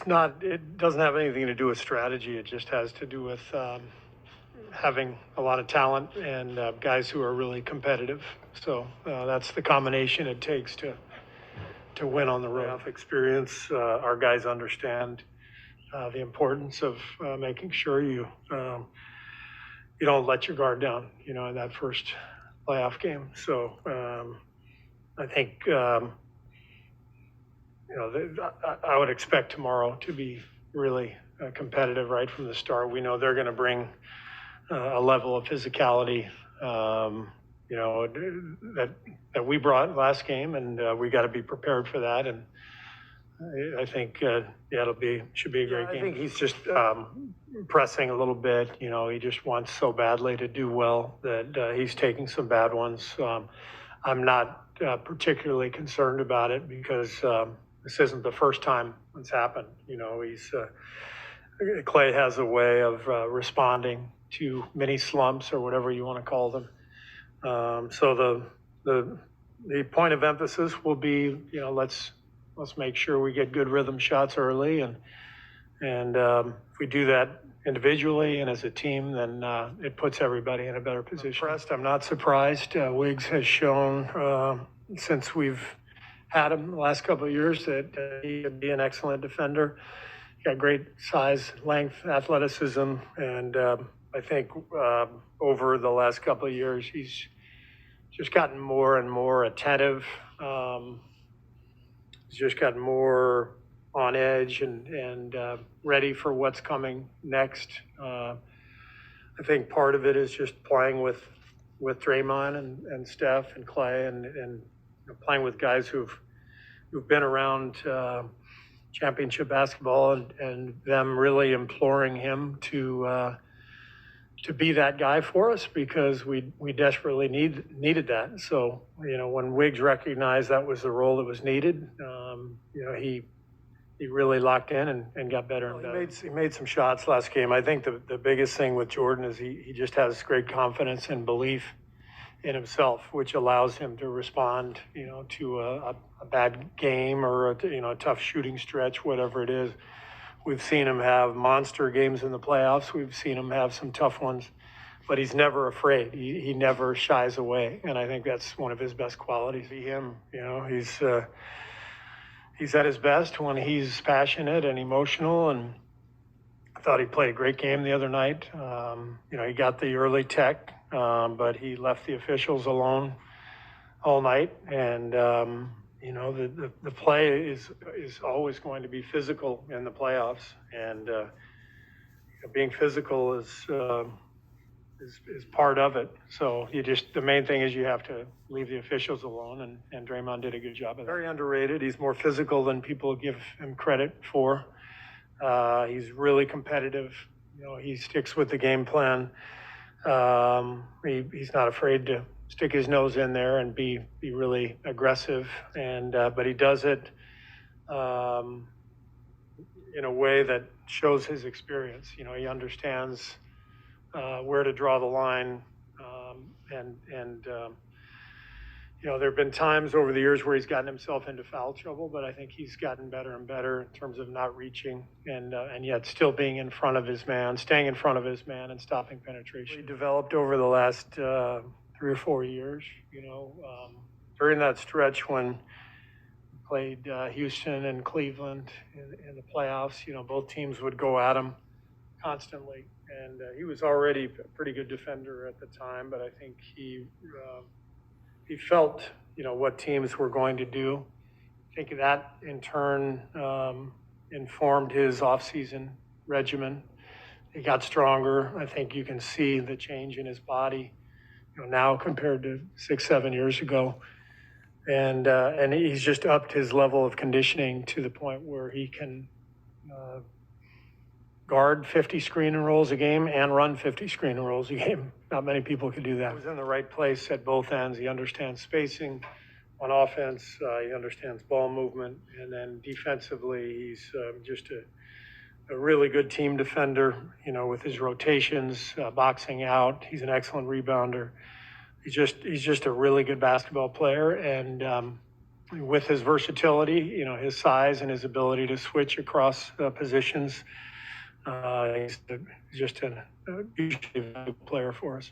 It doesn't have anything to do with strategy. It just has to do with having a lot of talent and guys who are really competitive. So that's the combination it takes to win on the road. Experience, our guys understand the importance of making sure you don't let your guard down, in that first playoff game. So I think, I would expect tomorrow to be really competitive right from the start. We know they're going to bring a level of physicality, that we brought last game, and we got to be prepared for that. And I think, should be a great game. I think he's just pressing a little bit. He just wants so badly to do well that he's taking some bad ones. I'm not particularly concerned about it because this isn't the first time it's happened. Clay has a way of responding to mini slumps or whatever you want to call them. So the point of emphasis will be, let's make sure we get good rhythm shots early, and if we do that individually and as a team, then it puts everybody in a better position. I'm not surprised. Wiggs has shown since we've had him the last couple of years that he can be an excellent defender. He's got great size, length, athleticism, and I think over the last couple of years he's just gotten more and more attentive. He's just gotten more on edge and ready for what's coming next. I think part of it is just playing with Draymond and Steph and Clay and playing with guys who've been around championship basketball and them really imploring him to be that guy for us because we desperately needed that. So, when Wiggs recognized that was the role that was needed, he really locked in and got better and better. He made some shots last game. I think the biggest thing with Jordan is he just has great confidence and belief in himself, which allows him to respond, to a bad game or a tough shooting stretch, whatever it is. We've seen him have monster games in the playoffs. We've seen him have some tough ones, but he's never afraid. He never shies away, and I think that's one of his best qualities. He's at his best when he's passionate and emotional, and I thought he played a great game the other night. He got the early tech, but he left the officials alone all night, and the play is always going to be physical in the playoffs, and being physical is part of it. So the main thing is you have to leave the officials alone, and Draymond did a good job of that. Very underrated. He's more physical than people give him credit for. He's really competitive. He sticks with the game plan. He's not afraid to stick his nose in there and be really aggressive, but he does it in a way that shows his experience. He understands where to draw the line, there have been times over the years where he's gotten himself into foul trouble, but I think he's gotten better and better in terms of not reaching and yet still being in front of his man, staying in front of his man and stopping penetration. He developed over the last 3 or 4 years, during that stretch when we played Houston and Cleveland in the playoffs, both teams would go at him constantly. And he was already a pretty good defender at the time, but I think he felt, what teams were going to do. I think that in turn informed his offseason regimen. He got stronger. I think you can see the change in his body, now compared to 6-7 years ago. And he's just upped his level of conditioning to the point where he can guard 50 screen and rolls a game and run 50 screen and rolls a game. Not many people can do that. He was in the right place at both ends. He understands spacing on offense. He understands ball movement. And then defensively, he's just a really good team defender, with his rotations, boxing out. He's an excellent rebounder. He's just a really good basketball player. And with his versatility, his size and his ability to switch across positions, he's just a hugely valuable player for us.